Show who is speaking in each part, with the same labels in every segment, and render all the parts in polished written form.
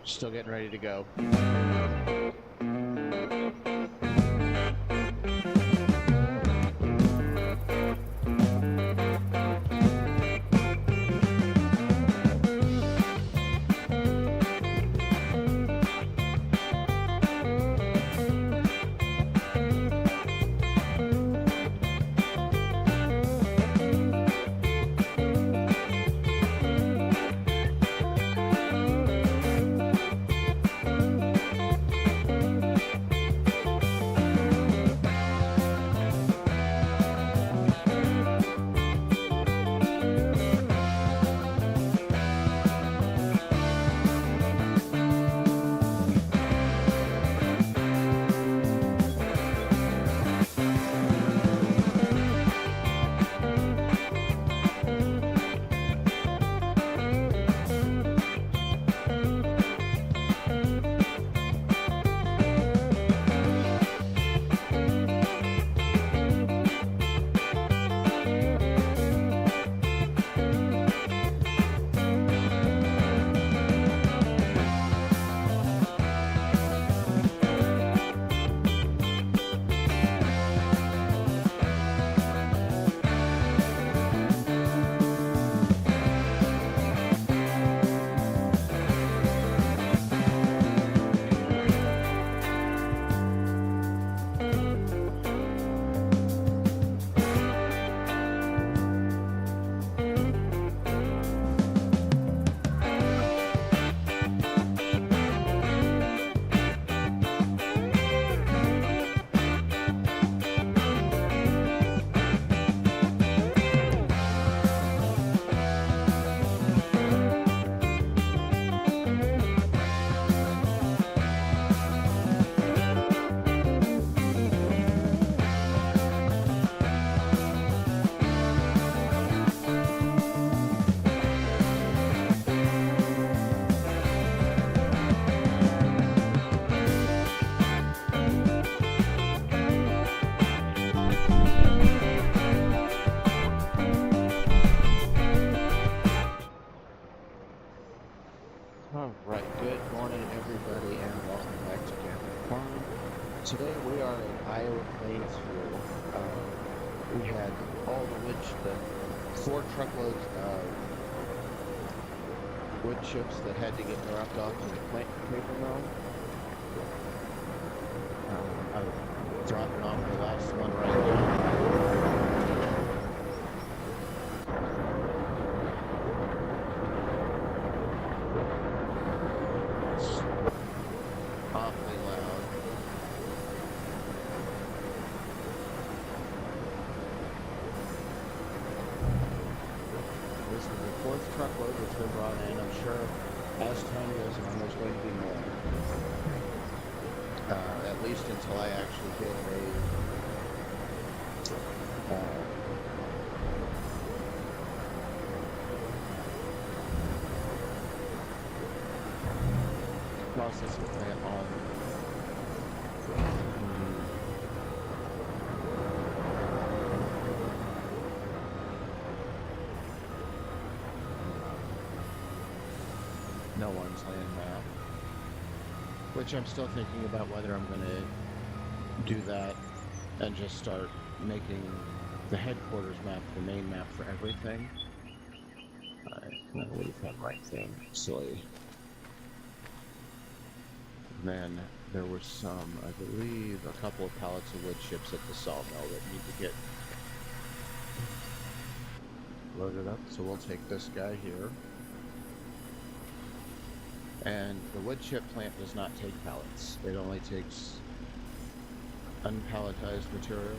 Speaker 1: Still getting ready to go. Alright, good morning everybody and welcome back to Gambling Farm. Today we are in Iowa Plains Fuel. We had all the 4 truckloads of wood chips that had to get dropped off to the plant paper mill. I'm dropping off the last one right now. Awfully loud. This is the 4th truckload that's been brought in. I'm sure as time goes on there's going to be more. At least until I actually get a processing plant on. No one's land map, which I'm still thinking about whether I'm going to do that and just start making the headquarters map the main map for everything. Can I leave that right thing? Silly. Then there were some, I believe, a couple of pallets of wood chips at the sawmill that need to get loaded up. So we'll take this guy here. And the wood chip plant does not take pallets. It only takes unpalletized material.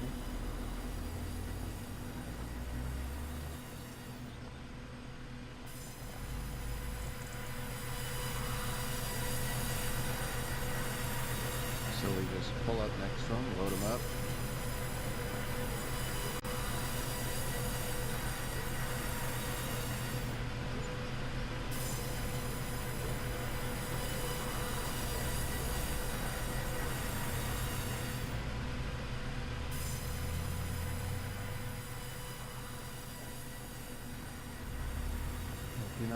Speaker 1: So we just pull up next to them, load them up.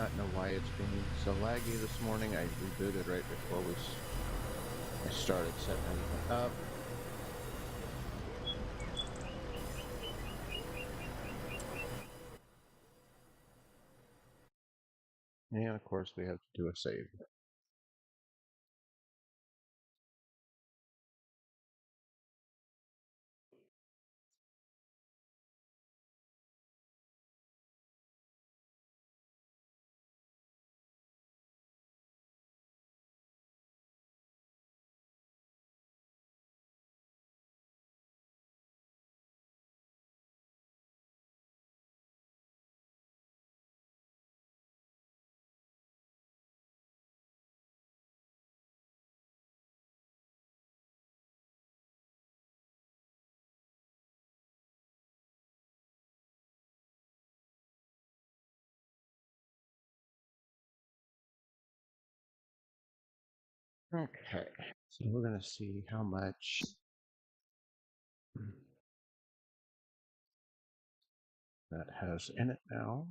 Speaker 1: not know why it's being so laggy this morning. I rebooted right before I started setting everything up. And of course we have to do a save. Okay, so we're gonna see how much that has in it now.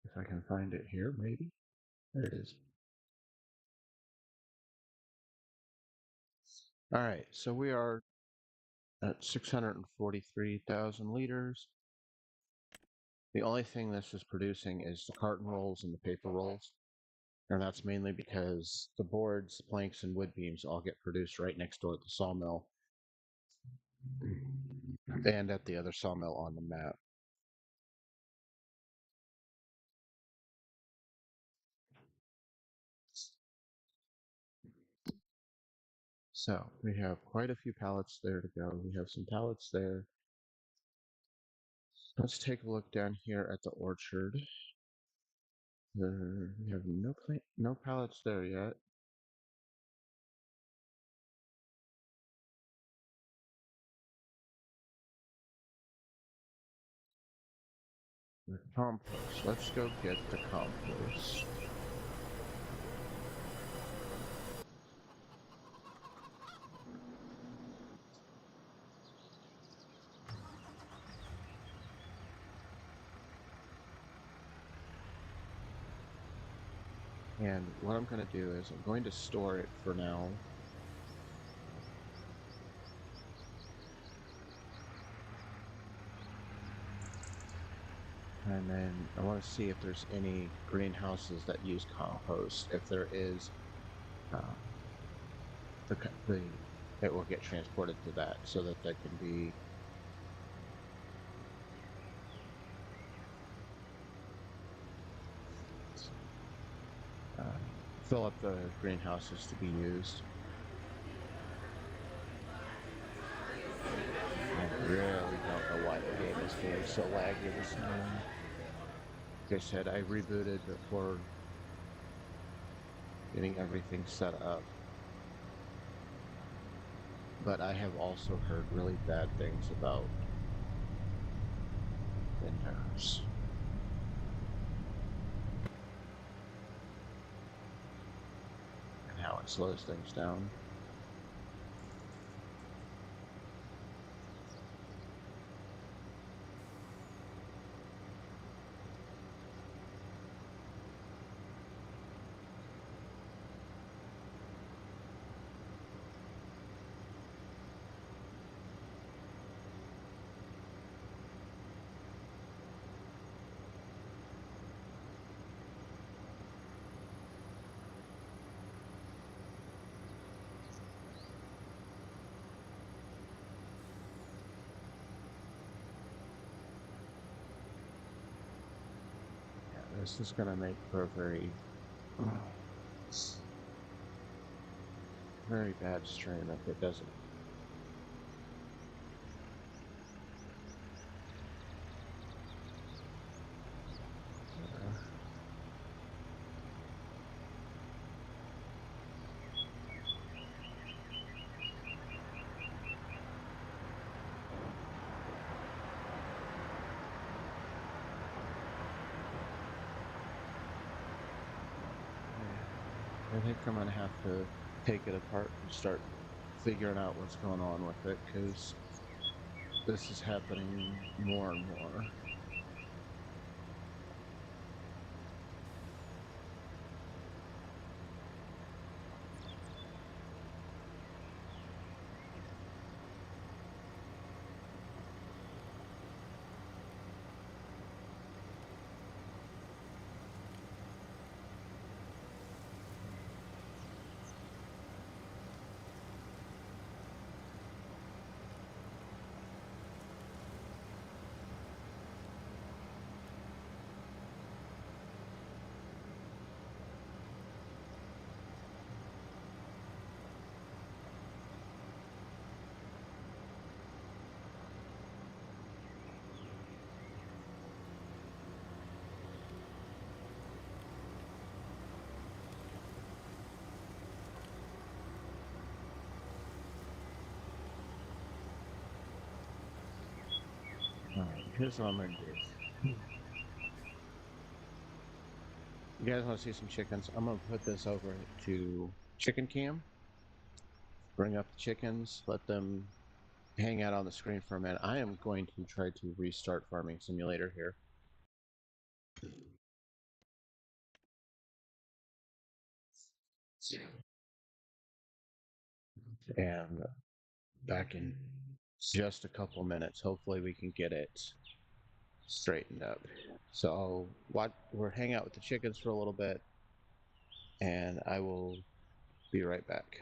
Speaker 1: If I can find it here, maybe. There it is. All right, so we are at 643,000 liters. The only thing this is producing is the carton rolls and the paper rolls. And that's mainly because the boards, planks, and wood beams all get produced right next door at the sawmill and at the other sawmill on the map. So we have quite a few pallets there to go. We have some pallets there. Let's take a look down here at the orchard. We have no pallets there yet. The compost. Let's go get the compost. And what I'm going to do is I'm going to store it for now. And then I want to see if there's any greenhouses that use compost. If there is, it will get transported to that so that can be fill up the greenhouses to be used. I really don't know why the game is being so laggy this morning. Like I said, I rebooted before getting everything set up. But I have also heard really bad things about Windows. And how it slows things down. This is going to make for a very, very bad stream if it doesn't. I think I'm going to have to take it apart and start figuring out what's going on with it, because this is happening more and more. Alright, here's what I'm gonna do. You guys want to see some chickens? I'm gonna put this over to Chicken Cam. Bring up the chickens, let them hang out on the screen for a minute. I am going to try to restart Farming Simulator here. And back in just a couple minutes, hopefully we can get it straightened up. So we'll hang out with the chickens for a little bit, and I will be right back.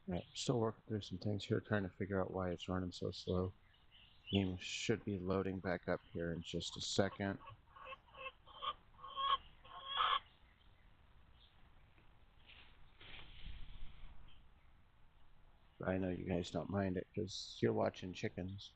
Speaker 1: Right, still working through some things here, trying to figure out why it's running so slow. Game should be loading back up here in just a second. I know you guys don't mind it because you're watching chickens.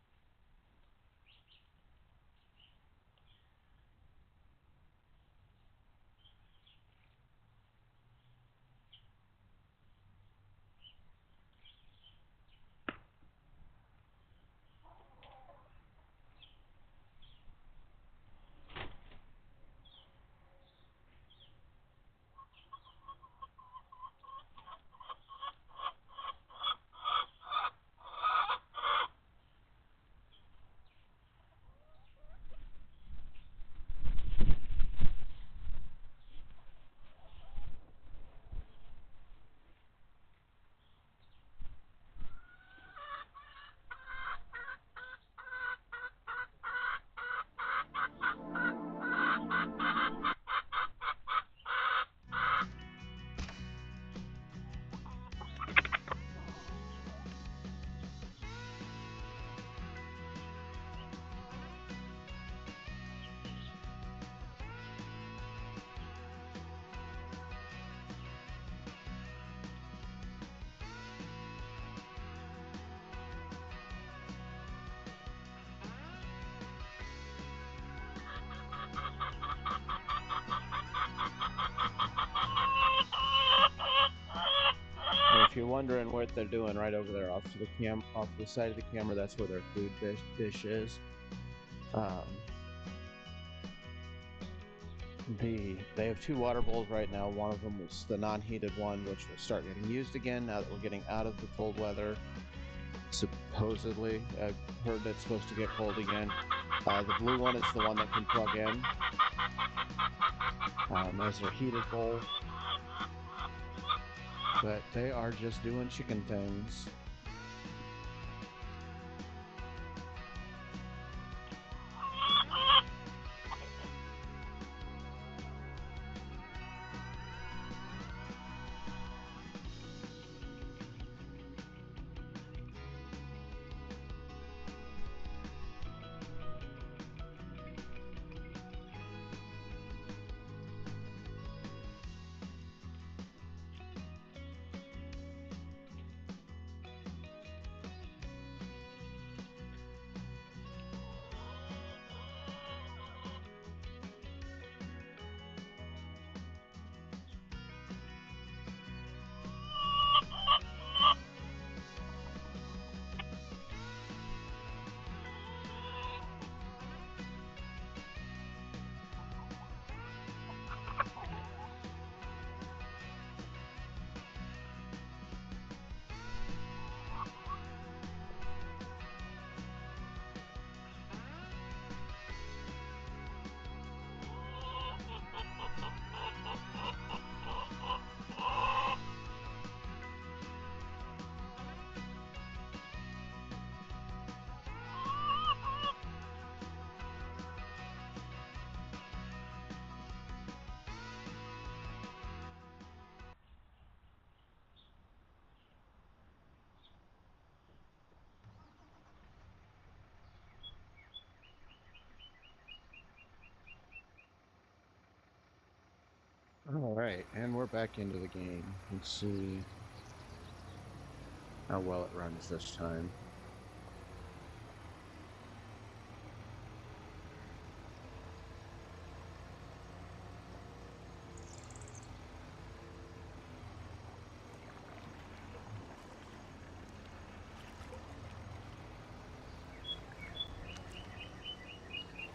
Speaker 1: And if you're wondering what they're doing right over there off to the side of the camera, that's where their food dish is. They have two water bowls right now. One of them was the non-heated one, which will start getting used again now that we're getting out of the cold weather. Supposedly, I've heard it's supposed to get cold again. The blue one is the one that can plug in as their heated bowl. But they are just doing chicken things. All right, and we're back into the game. Let's see how well it runs this time.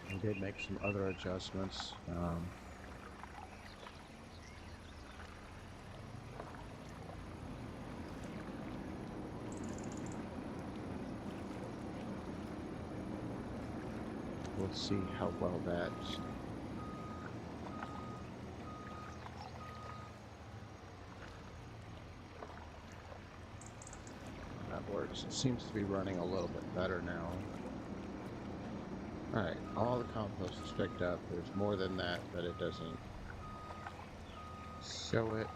Speaker 1: I did make some other adjustments. We'll see how well that works. It seems to be running a little bit better now. Alright, all the compost is picked up. There's more than that, but it doesn't show it.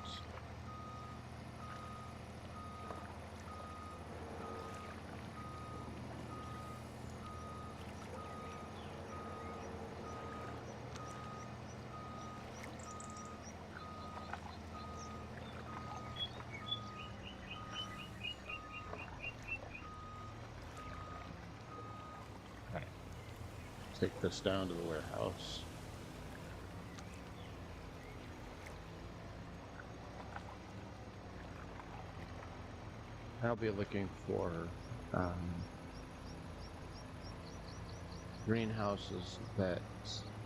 Speaker 1: take this down to the warehouse. I'll be looking for greenhouses that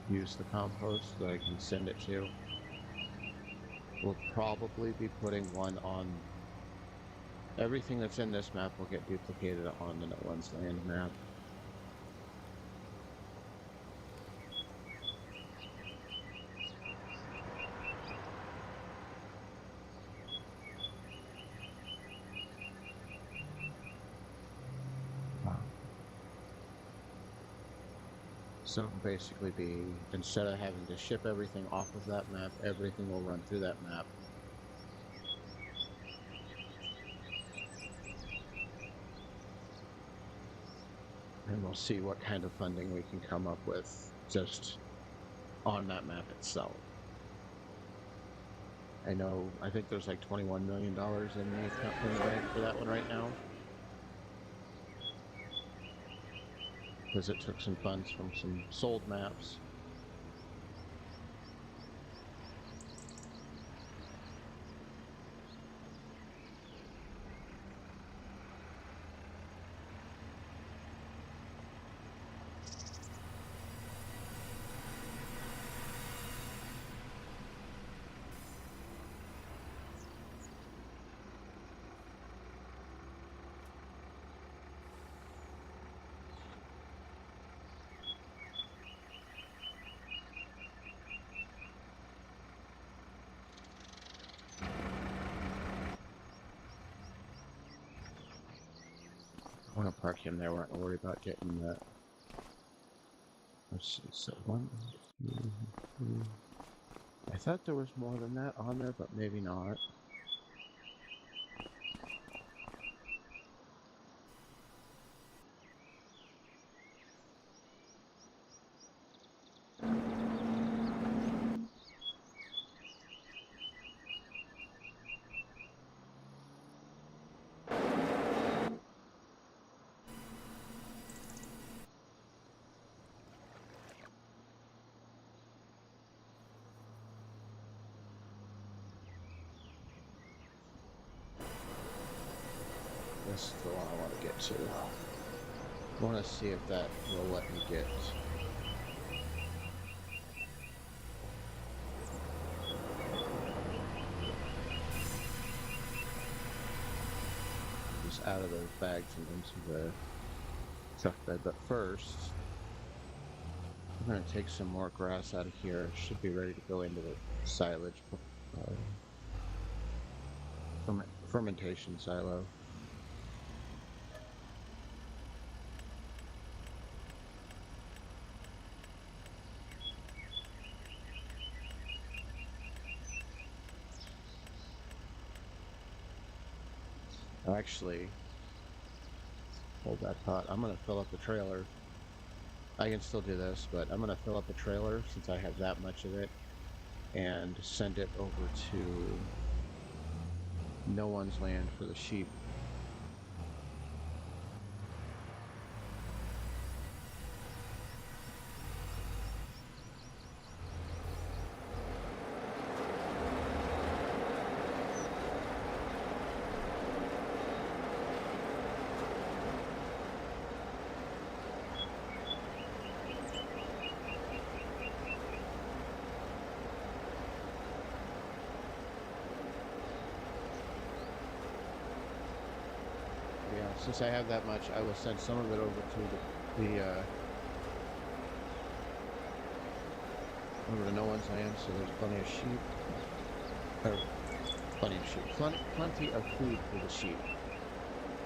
Speaker 1: use the compost that I can send it to. We'll probably be putting one on everything that's in this map will get duplicated on the No One's Land map. So it'll basically be, instead of having to ship everything off of that map, everything will run through that map. And we'll see what kind of funding we can come up with just on that map itself. I think there's like $21 million in the account in the bank for that one right now. Because it took some funds from some sold maps. I want to park him there. We're not going to worry about getting that. Let's see. So 1, 2, 3. I thought there was more than that on there, but maybe not. This is the one I want to get to. I want to see if that will let me get this out of those bags and into the truck bed. But first, I'm going to take some more grass out of here. It should be ready to go into the silage fermentation silo. Actually, hold that thought. I'm going to fill up the trailer. I can still do this, but I'm going to fill up the trailer since I have that much of it and send it over to No One's Land for the sheep. Since I have that much, I will send some of it over to over to No One's Land, so there's plenty of sheep. Or, plenty of sheep. Plenty of food for the sheep,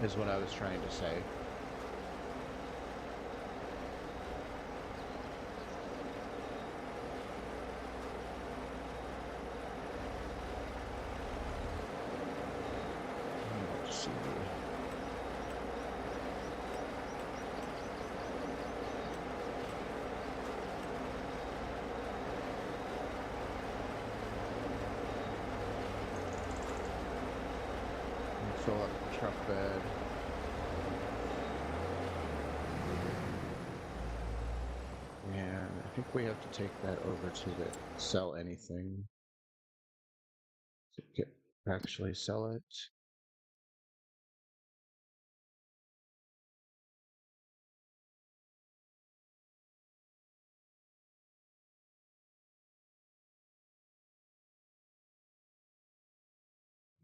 Speaker 1: is what I was trying to say. Let's see. Fill up the truck bed. think we have to take that over to the sell anything. To actually sell it.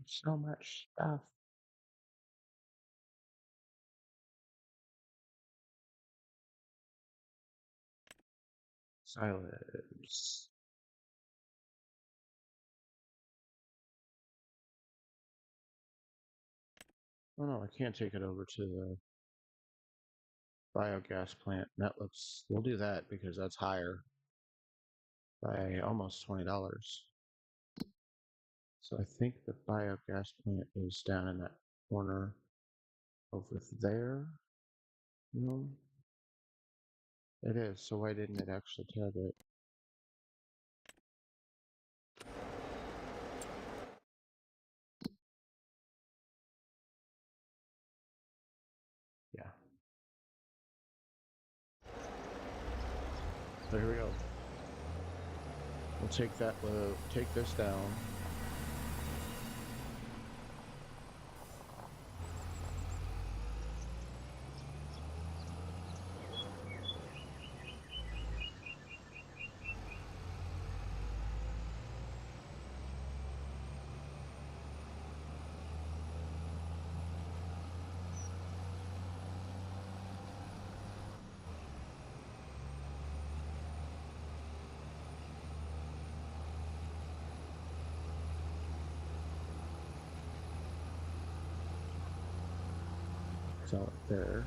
Speaker 1: So much stuff. Silence. Oh no, I can't take it over to the biogas plant. That looks, we'll do that because that's higher by almost $20. So I think the biogas plant is down in that corner over there. No, it is. So why didn't it actually tag it? Yeah. So here we go. We'll take that. We'll take this down. Sell it there.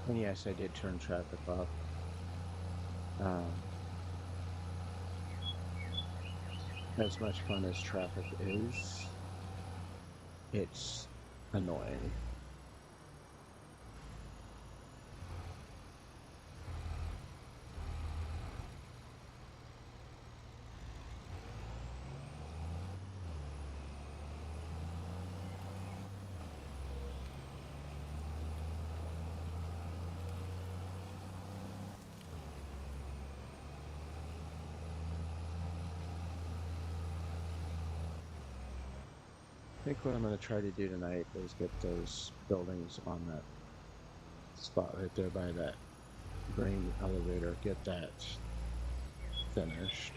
Speaker 1: And yes, I did turn traffic off. As much fun as traffic is, it's annoying. I think what I'm going to try to do tonight is get those buildings on that spot right there by that grain elevator, get that finished.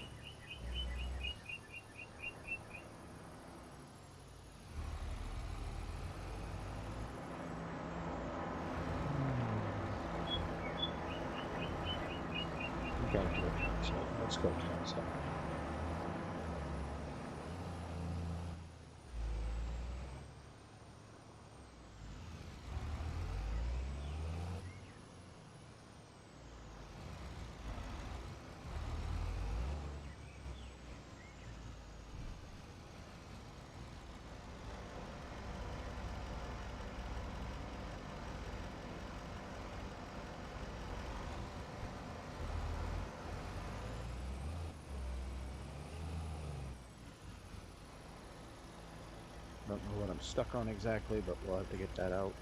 Speaker 1: We gotta do it. So let's go cancel. I don't know what I'm stuck on exactly, but we'll have to get that out.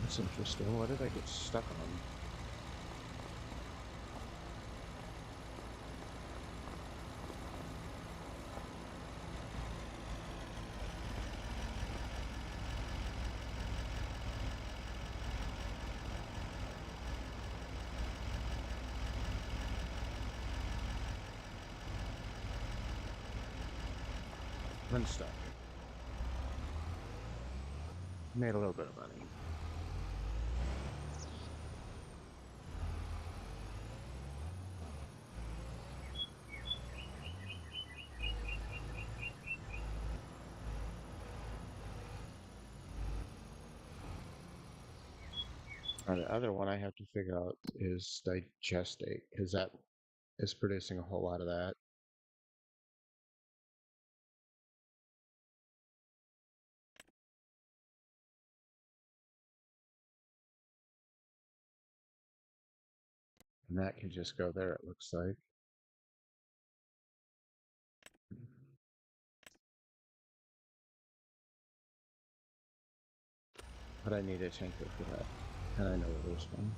Speaker 1: That's interesting. What did I get stuck on? Unstuck. Made a little bit of money. And the other one I have to figure out is digestate, because that is producing a whole lot of that. And that can just go there, it looks like. But I need a tanker for that. And I know where there's one.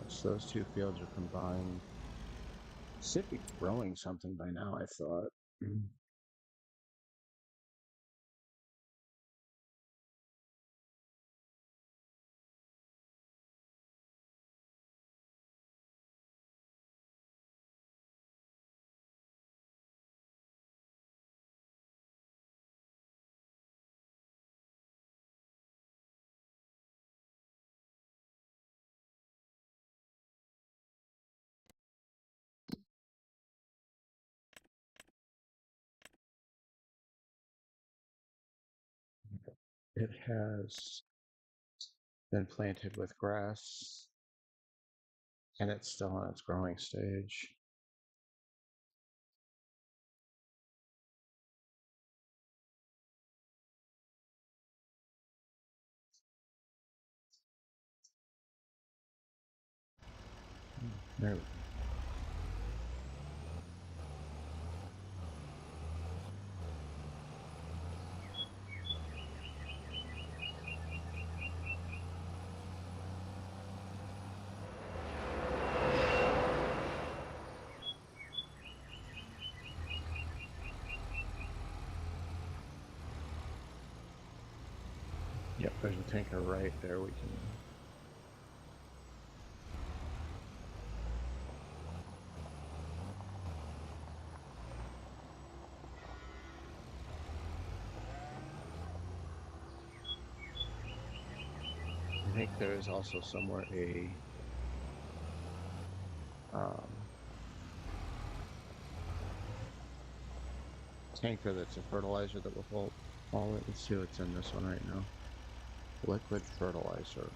Speaker 1: Yes, those two fields are combined. Should be growing something by now, I thought. It has been planted with grass, and it's still on its growing stage. There we go. Yep, there's a tanker right there. We can. I think there is also somewhere a um, tanker that's a fertilizer that will hold all it. Let's see what's in this one right now. Liquid fertilizer.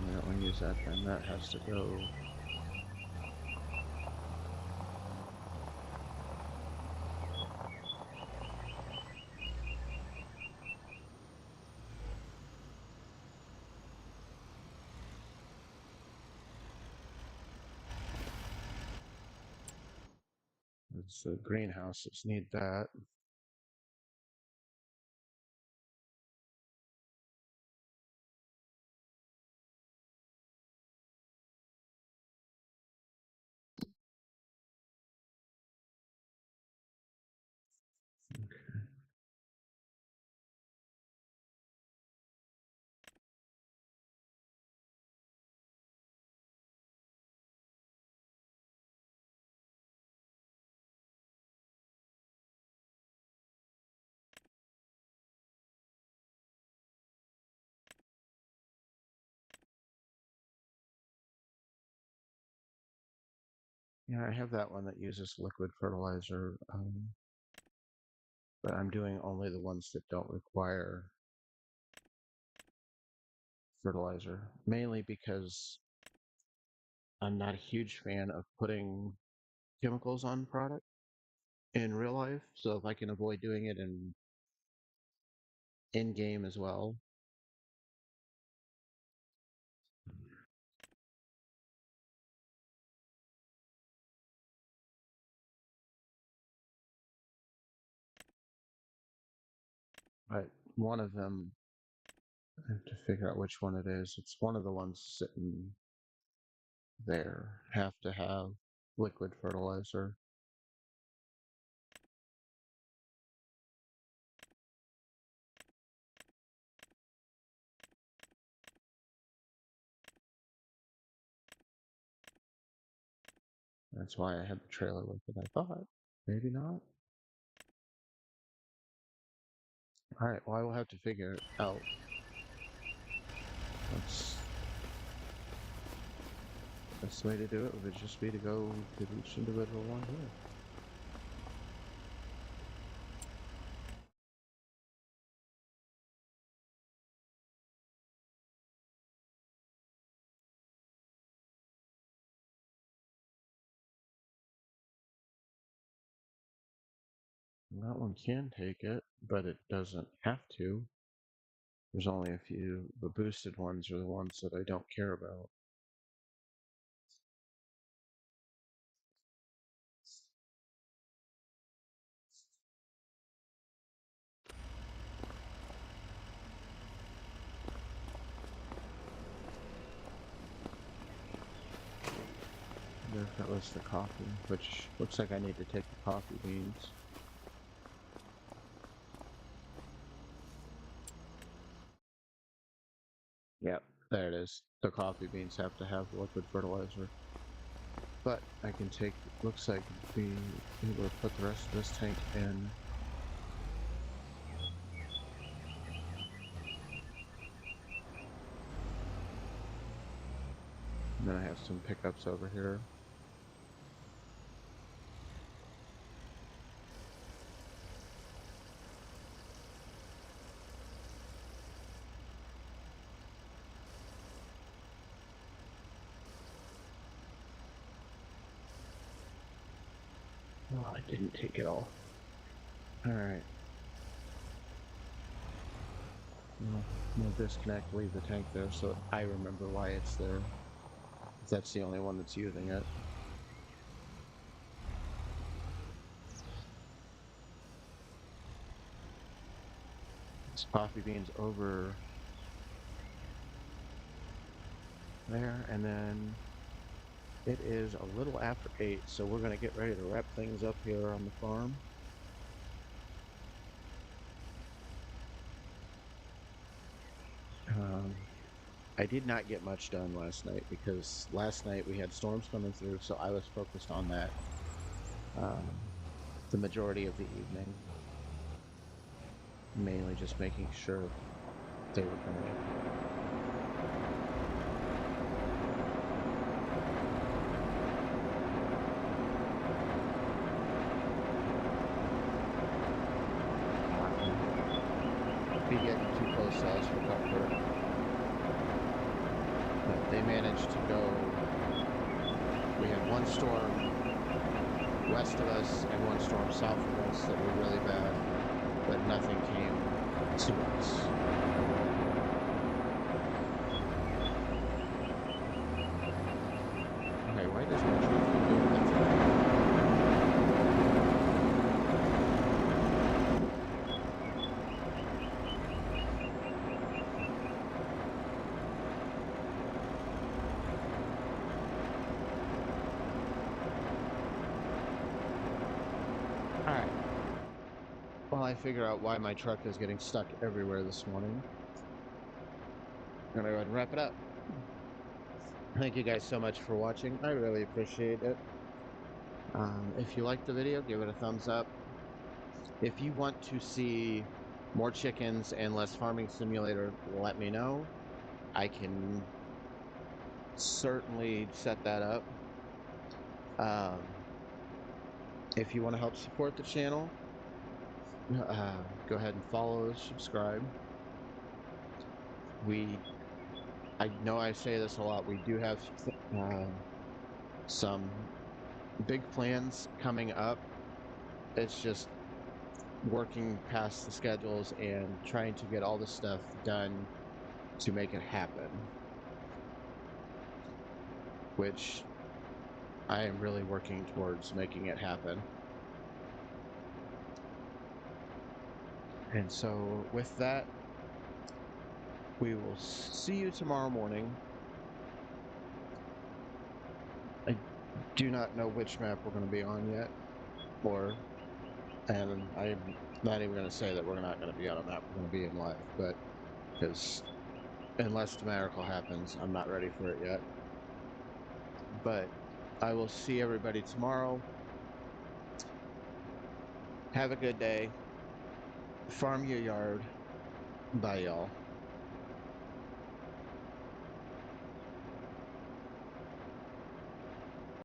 Speaker 1: I don't want to use that then. That has to go. It's the greenhouses need that. Yeah, I have that one that uses liquid fertilizer, but I'm doing only the ones that don't require fertilizer, mainly because I'm not a huge fan of putting chemicals on product in real life. So if I can avoid doing it in game as well. But one of them, I have to figure out which one it is. It's one of the ones sitting there. Have to have liquid fertilizer. That's why I had the trailer with it, I thought. Maybe not. Alright, well, I will have to figure it out. That's the way to do it would just be to go to each individual one here. That one can take it, but it doesn't have to. There's only a few. The boosted ones are the ones that I don't care about. That was the coffee, which looks like I need to take the coffee beans. Yep, there it is. The coffee beans have to have liquid fertilizer. But I can take, looks like be able to put the rest of this tank in. And then I have some pickups over here. Oh, I didn't take it all. Alright. We'll disconnect, leave the tank there so that I remember why it's there. If that's the only one that's using it. This coffee beans over there, and then it is a little after 8, so we're gonna get ready to wrap things up here on the farm. I did not get much done last night because last night we had storms coming through, so I was focused on that the majority of the evening. Mainly just making sure they were gonna be getting too close to us for comfort. But they managed to go. We had one storm west of us and one storm south of us that were really bad, but nothing came to us. Okay, why does my truck keep doing that? Alright. While I figure out why my truck is getting stuck everywhere this morning, I'm gonna go ahead and wrap it up. Thank you guys so much for watching. I really appreciate it. If you liked the video, give it a thumbs up. If you want to see more chickens and less Farming Simulator, let me know. I can certainly set that up. If you want to help support the channel, go ahead and follow, subscribe. I know I say this a lot, we do have some big plans coming up. It's just working past the schedules and trying to get all the stuff done to make it happen, which I am really working towards making it happen. And so with that, we will see you tomorrow morning. I do not know which map we're going to be on yet, and I'm not even going to say that we're not going to be on a map we're going to be in live, but because unless the miracle happens, I'm not ready for it yet. But I will see everybody tomorrow. Have a good day. Farm your yard. Bye, y'all.